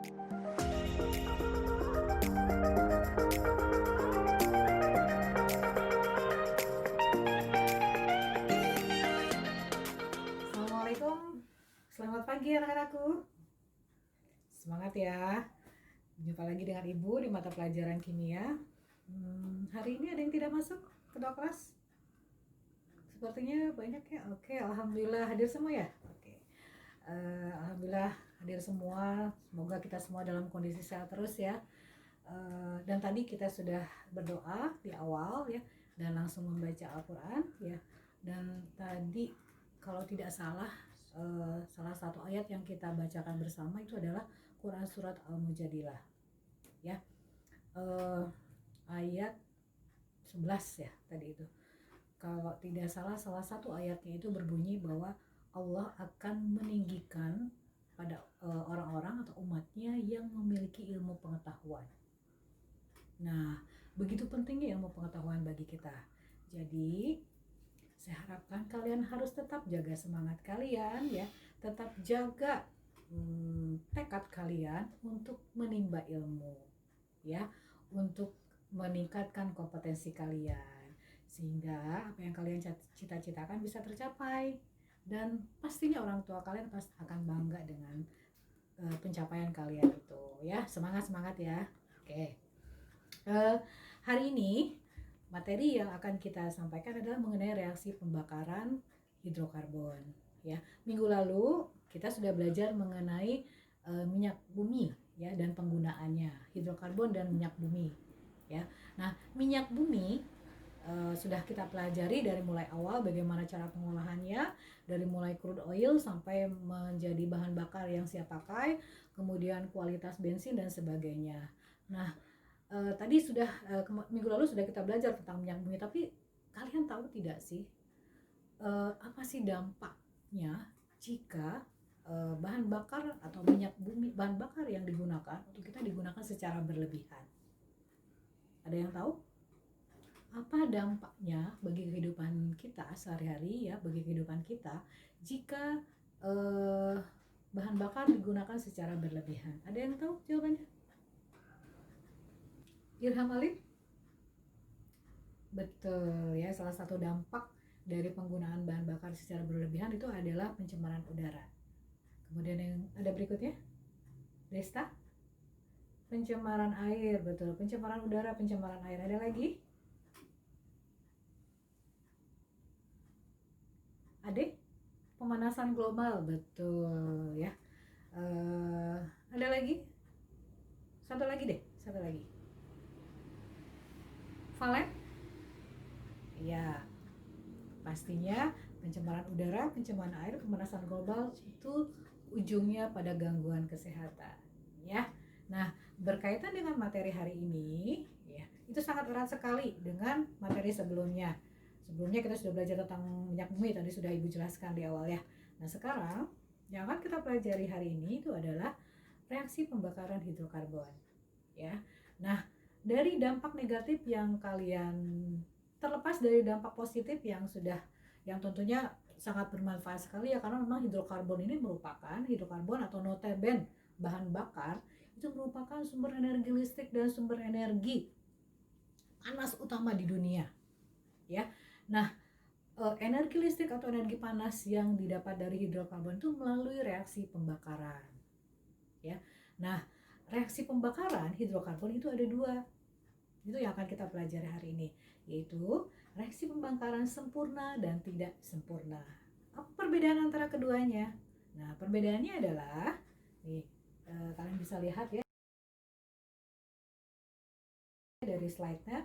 Assalamualaikum, selamat pagi anak-anakku. Semangat ya. Jumpa lagi dengan Ibu di mata pelajaran kimia. Hari ini ada yang tidak masuk ke kelas? Sepertinya banyak ya. Oke, alhamdulillah hadir semua ya. Oke, alhamdulillah hadir semua. Semoga kita semua dalam kondisi sehat terus ya. Dan tadi kita sudah berdoa di awal ya, dan langsung membaca Al-Quran ya. Dan tadi kalau tidak salah, salah satu ayat yang kita bacakan bersama itu adalah Quran surat Al-Mujadilah ya, ayat 11 ya tadi itu. Kalau tidak salah, salah satu ayatnya itu berbunyi bahwa Allah akan meninggikan pada orang-orang atau umatnya yang memiliki ilmu pengetahuan. Nah, begitu pentingnya ilmu pengetahuan bagi kita. Jadi, saya harapkan kalian harus tetap jaga semangat kalian ya, tetap jaga tekad kalian untuk menimba ilmu ya, untuk meningkatkan kompetensi kalian sehingga apa yang kalian cita-citakan bisa tercapai, dan pastinya orang tua kalian pasti akan bangga dengan pencapaian kalian itu ya. Semangat ya. Oke. Hari ini materi yang akan kita sampaikan adalah mengenai reaksi pembakaran hidrokarbon ya. Minggu lalu kita sudah belajar mengenai minyak bumi ya, dan penggunaannya, hidrokarbon dan minyak bumi ya. Nah, minyak bumi sudah kita pelajari dari mulai awal bagaimana cara pengolahannya, dari mulai crude oil sampai menjadi bahan bakar yang siap pakai, kemudian kualitas bensin dan sebagainya. Nah, tadi sudah minggu lalu sudah kita belajar tentang minyak bumi, tapi kalian tahu tidak sih apa sih dampaknya jika bahan bakar atau minyak bumi, bahan bakar yang digunakan untuk kita digunakan secara berlebihan? Ada yang tahu? Apa dampaknya bagi kehidupan kita sehari-hari ya, bagi kehidupan kita jika bahan bakar digunakan secara berlebihan? Ada yang tahu jawabannya? Ilham Alif? Betul ya, salah satu dampak dari penggunaan bahan bakar secara berlebihan itu adalah pencemaran udara. Kemudian yang ada berikutnya, Desta? Pencemaran air, betul. Pencemaran udara, pencemaran air. Ada lagi? Ade? Pemanasan global, betul ya. Ada lagi? Satu lagi deh, satu lagi. Valen? Ya, pastinya pencemaran udara, pencemaran air, pemanasan global itu ujungnya pada gangguan kesehatan ya. Nah, berkaitan dengan materi hari ini ya, itu sangat erat sekali dengan materi sebelumnya. Sebelumnya kita sudah belajar tentang minyak bumi, tadi sudah Ibu jelaskan di awal ya. Nah, sekarang yang akan kita pelajari hari ini itu adalah reaksi pembakaran hidrokarbon ya. Nah, dari dampak negatif yang kalian, terlepas dari dampak positif yang tentunya sangat bermanfaat sekali ya, karena memang hidrokarbon ini merupakan, hidrokarbon atau notaben bahan bakar itu merupakan sumber energi listrik dan sumber energi panas utama di dunia ya. Nah, energi listrik atau energi panas yang didapat dari hidrokarbon itu melalui reaksi pembakaran ya. Nah, reaksi pembakaran hidrokarbon itu ada dua, itu yang akan kita pelajari hari ini, yaitu reaksi pembakaran sempurna dan tidak sempurna. Apa perbedaan antara keduanya? Nah, perbedaannya adalah nih, kalian bisa lihat ya dari slide-nya.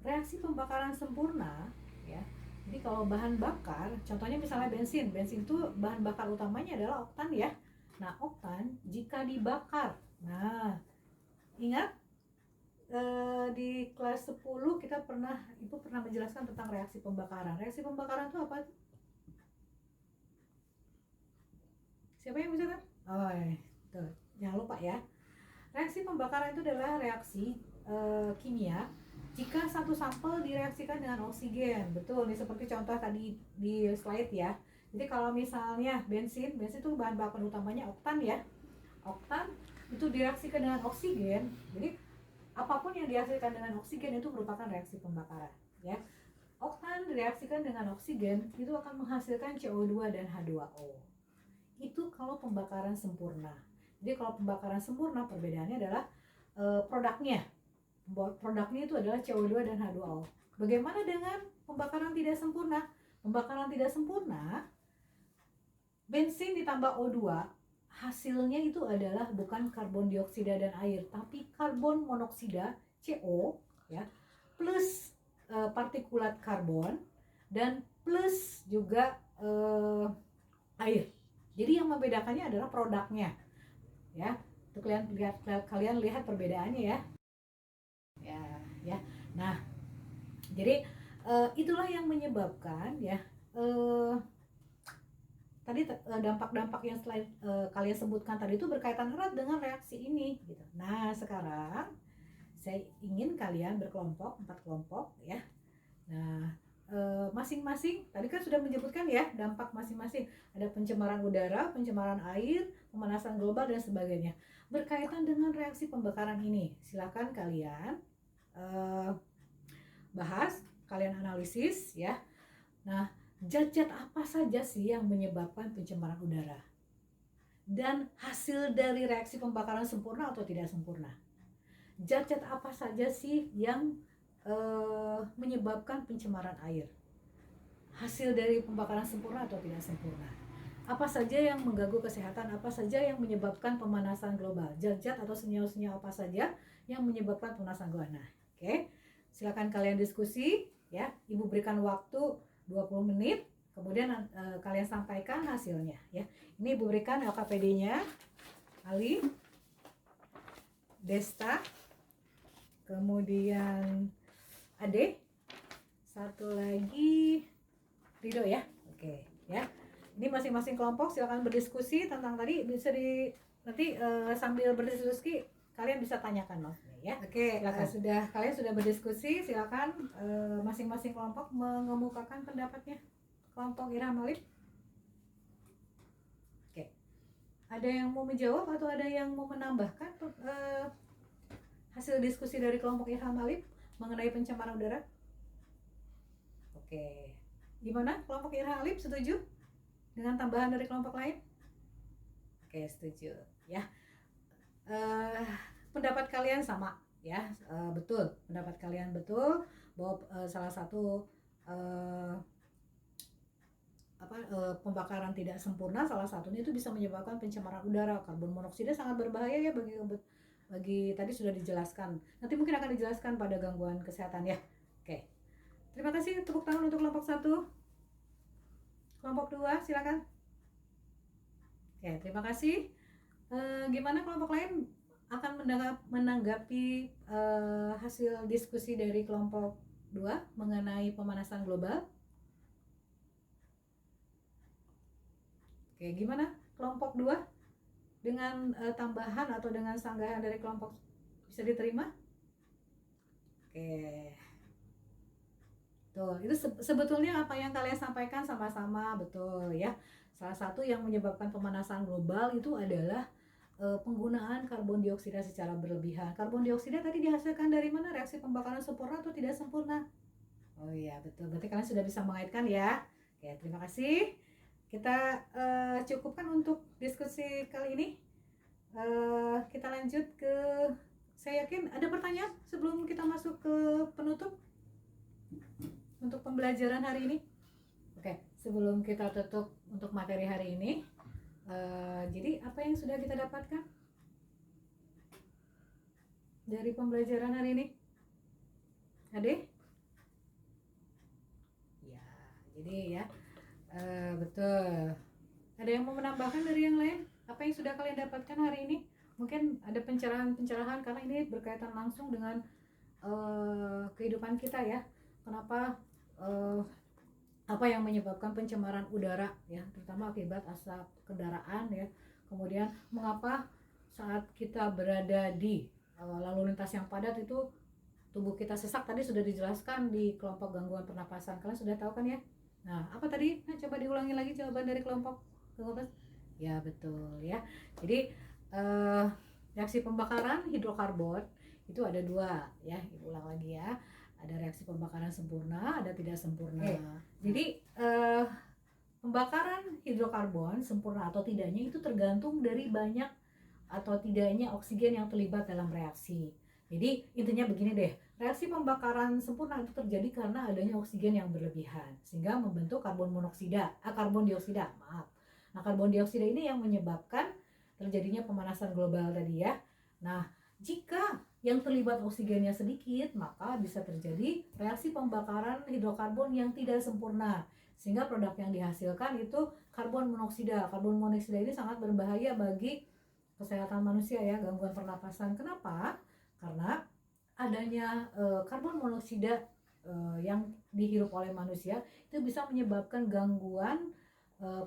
Reaksi pembakaran sempurna ya, jadi kalau bahan bakar, contohnya misalnya bensin itu bahan bakar utamanya adalah oktan ya. Nah, oktan jika dibakar, nah ingat di kelas 10 Ibu pernah menjelaskan tentang reaksi pembakaran. Reaksi pembakaran itu apa? Siapa yang bisa kan? Oh, tuh, jangan lupa ya. Reaksi pembakaran itu adalah reaksi kimia jika satu sampel direaksikan dengan oksigen. Betul nih, seperti contoh tadi di slide ya. Jadi kalau misalnya bensin itu bahan bakar utamanya oktan ya. Oktan itu direaksikan dengan oksigen. Jadi apapun yang dihasilkan dengan oksigen itu merupakan reaksi pembakaran, ya. Oktan direaksikan dengan oksigen itu akan menghasilkan CO2 dan H2O. Itu kalau pembakaran sempurna. Jadi kalau pembakaran sempurna perbedaannya adalah produknya. Produknya itu adalah CO2 dan H2O. Bagaimana dengan pembakaran tidak sempurna? Pembakaran tidak sempurna, bensin ditambah O2, hasilnya itu adalah bukan karbon dioksida dan air, tapi karbon monoksida CO, ya, plus partikulat karbon dan plus juga air. Jadi yang membedakannya adalah produknya, ya. Itu kalian lihat perbedaannya ya. Ya. Nah, jadi itulah yang menyebabkan ya tadi dampak-dampak yang selain kalian sebutkan tadi itu berkaitan erat dengan reaksi ini gitu. Nah, sekarang saya ingin kalian berkelompok, 4 kelompok ya. Nah, masing-masing tadi kan sudah menyebutkan ya dampak masing-masing. Ada pencemaran udara, pencemaran air, pemanasan global dan sebagainya. Berkaitan dengan reaksi pembakaran ini, silakan kalian bahas, kalian analisis ya. Nah, zat-zat apa saja sih yang menyebabkan pencemaran udara? Dan hasil dari reaksi pembakaran sempurna atau tidak sempurna? Zat-zat apa saja sih yang menyebabkan pencemaran air? Hasil dari pembakaran sempurna atau tidak sempurna? Apa saja yang mengganggu kesehatan? Apa saja yang menyebabkan pemanasan global? Zat-zat atau senyawa-senyawa apa saja yang menyebabkan pemanasan global? Nah, oke. Silakan kalian diskusi ya. Ibu berikan waktu 20 menit. Kemudian kalian sampaikan hasilnya ya. Ini Ibu berikan LKPD-nya. Ali, Desta, kemudian Ade, satu lagi Rido ya. Oke ya. Ini masing-masing kelompok silakan berdiskusi tentang tadi, bisa nanti sambil berdiskusi kalian bisa tanyakan maksudnya ya. Oke, kalian sudah berdiskusi, silakan masing-masing kelompok mengemukakan pendapatnya. Kelompok Irham Alif. Oke. Ada yang mau menjawab atau ada yang mau menambahkan hasil diskusi dari kelompok Irham Alif mengenai pencemaran udara? Oke. Gimana kelompok Irham Alif, setuju dengan tambahan dari kelompok lain? Oke, setuju ya. Pendapat kalian sama ya, betul, pendapat kalian betul bahwa salah satu pembakaran tidak sempurna salah satunya itu bisa menyebabkan pencemaran udara. Karbon monoksida sangat berbahaya ya bagi tadi sudah dijelaskan, nanti mungkin akan dijelaskan pada gangguan kesehatan ya. Oke, terima kasih, tepuk tangan untuk kelompok 1. Kelompok 2 silakan. Oke, terima kasih. Gimana kelompok lain akan menanggapi hasil diskusi dari kelompok 2 mengenai pemanasan global? Oke, gimana kelompok 2 dengan tambahan atau dengan sanggahan dari kelompok, bisa diterima? Oke. Tuh, itu sebetulnya apa yang kalian sampaikan sama-sama betul ya. Salah satu yang menyebabkan pemanasan global itu adalah penggunaan karbon dioksida secara berlebihan. Karbon dioksida tadi dihasilkan dari mana? Reaksi pembakaran sempurna atau tidak sempurna? Oh iya, betul. Berarti kalian sudah bisa mengaitkan ya. Oke, terima kasih. Kita cukupkan untuk diskusi kali ini. Kita lanjut ke, saya yakin ada pertanyaan sebelum kita masuk ke penutup untuk pembelajaran hari ini. Oke, sebelum kita tutup untuk materi hari ini, jadi apa yang sudah kita dapatkan dari pembelajaran hari ini? Ade? Ya, jadi ya betul. Ada yang mau menambahkan dari yang lain? Apa yang sudah kalian dapatkan hari ini? Mungkin ada pencerahan-pencerahan karena ini berkaitan langsung dengan kehidupan kita ya. Kenapa apa yang menyebabkan pencemaran udara ya, terutama akibat asap kendaraan ya. Kemudian mengapa saat kita berada di lalu lintas yang padat itu tubuh kita sesak, tadi sudah dijelaskan di kelompok gangguan pernapasan. Kalian sudah tahu kan ya? Nah, apa tadi? Nah, coba diulangi lagi jawaban dari kelompok 12. Ya, betul ya. Jadi ya reaksi pembakaran hidrokarbon itu ada dua ya, ulang lagi ya, ada reaksi pembakaran sempurna, ada tidak sempurna. Jadi pembakaran hidrokarbon sempurna atau tidaknya itu tergantung dari banyak atau tidaknya oksigen yang terlibat dalam reaksi. Jadi intinya begini deh, reaksi pembakaran sempurna itu terjadi karena adanya oksigen yang berlebihan sehingga membentuk karbon dioksida, maaf. Nah, karbon dioksida ini yang menyebabkan terjadinya pemanasan global tadi ya. Nah, jika yang terlibat oksigennya sedikit, maka bisa terjadi reaksi pembakaran hidrokarbon yang tidak sempurna sehingga produk yang dihasilkan itu karbon monoksida. Karbon monoksida ini sangat berbahaya bagi kesehatan manusia ya, gangguan pernapasan. Kenapa? Karena adanya karbon monoksida yang dihirup oleh manusia itu bisa menyebabkan gangguan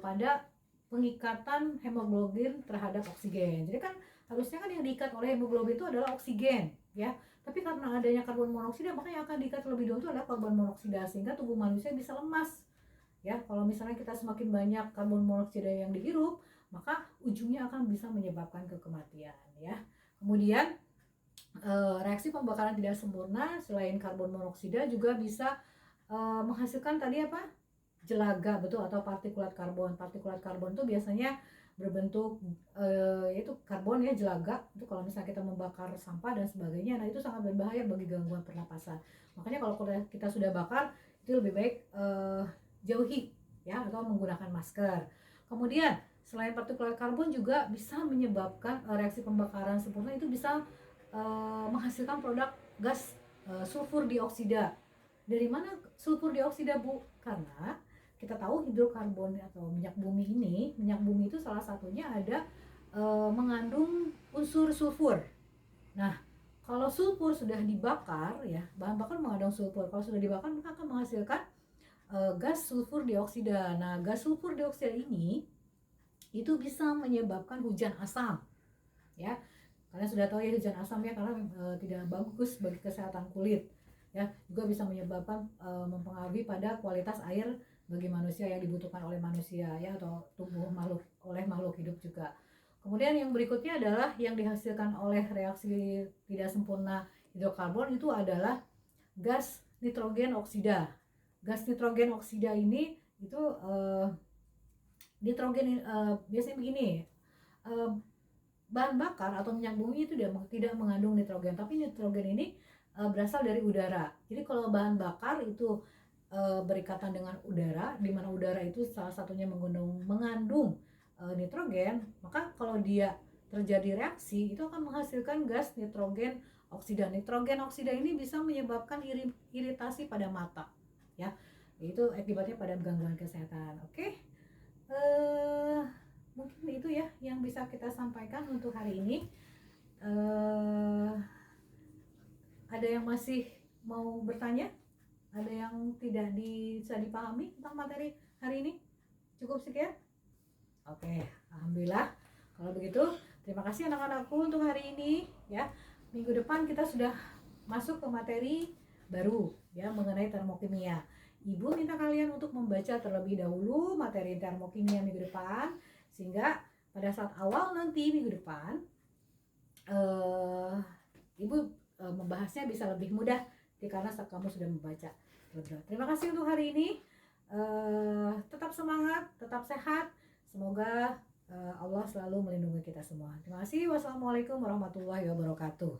pada pengikatan hemoglobin terhadap oksigen. Jadi kan harusnya kan yang diikat oleh hemoglobin itu adalah oksigen ya, tapi karena adanya karbon monoksida maka yang akan diikat lebih dulu itu adalah karbon monoksida sehingga tubuh manusia bisa lemas ya. Kalau misalnya kita semakin banyak karbon monoksida yang dihirup maka ujungnya akan bisa menyebabkan kematian ya. Kemudian reaksi pembakaran tidak sempurna selain karbon monoksida juga bisa menghasilkan tadi apa, jelaga, betul, atau partikulat karbon. Partikulat karbon itu biasanya berbentuk itu karbon ya, jelaga. Itu kalau misalnya kita membakar sampah dan sebagainya, nah itu sangat berbahaya bagi gangguan pernapasan. Makanya kalau kita sudah bakar itu lebih baik jauhi ya, atau menggunakan masker. Kemudian selain partikulat karbon juga bisa menyebabkan reaksi pembakaran sempurna itu bisa menghasilkan produk gas sulfur dioksida. Dari mana sulfur dioksida, Bu? Karena kita tahu hidrokarbon atau minyak bumi itu salah satunya ada mengandung unsur sulfur. Nah, kalau sulfur sudah dibakar ya, bahan bakar mengandung sulfur. Kalau sudah dibakar maka akan menghasilkan gas sulfur dioksida. Nah, gas sulfur dioksida ini itu bisa menyebabkan hujan asam ya. Kalian sudah tahu ya hujan asam ya, karena tidak bagus bagi kesehatan kulit ya, juga bisa menyebabkan mempengaruhi pada kualitas air bagi manusia yang dibutuhkan oleh manusia ya, atau tubuh makhluk hidup juga. Kemudian yang berikutnya adalah yang dihasilkan oleh reaksi tidak sempurna hidrokarbon itu adalah gas nitrogen oksida. Gas nitrogen oksida ini itu nitrogen biasanya begini, bahan bakar atau minyak bumi itu tidak mengandung nitrogen, tapi nitrogen ini berasal dari udara. Jadi kalau bahan bakar itu berikatan dengan udara, di mana udara itu salah satunya mengandung nitrogen, maka kalau dia terjadi reaksi itu akan menghasilkan gas nitrogen oksida. Nitrogen oksida ini bisa menyebabkan iritasi pada mata ya, itu akibatnya pada gangguan kesehatan. Oke, mungkin itu ya yang bisa kita sampaikan untuk hari ini. Ada yang masih mau bertanya? Ada yang tidak bisa dipahami tentang materi hari ini? Cukup sekian? Oke, alhamdulillah. Kalau begitu, terima kasih anak-anakku untuk hari ini ya. Minggu depan kita sudah masuk ke materi baru ya, mengenai termokimia. Ibu minta kalian untuk membaca terlebih dahulu materi termokimia minggu depan, sehingga pada saat awal nanti minggu depan Ibu membahasnya bisa lebih mudah karena kamu sudah membaca. Terima kasih untuk hari ini. Tetap semangat, tetap sehat. Semoga Allah selalu melindungi kita semua. Terima kasih. Wassalamualaikum warahmatullahi wabarakatuh.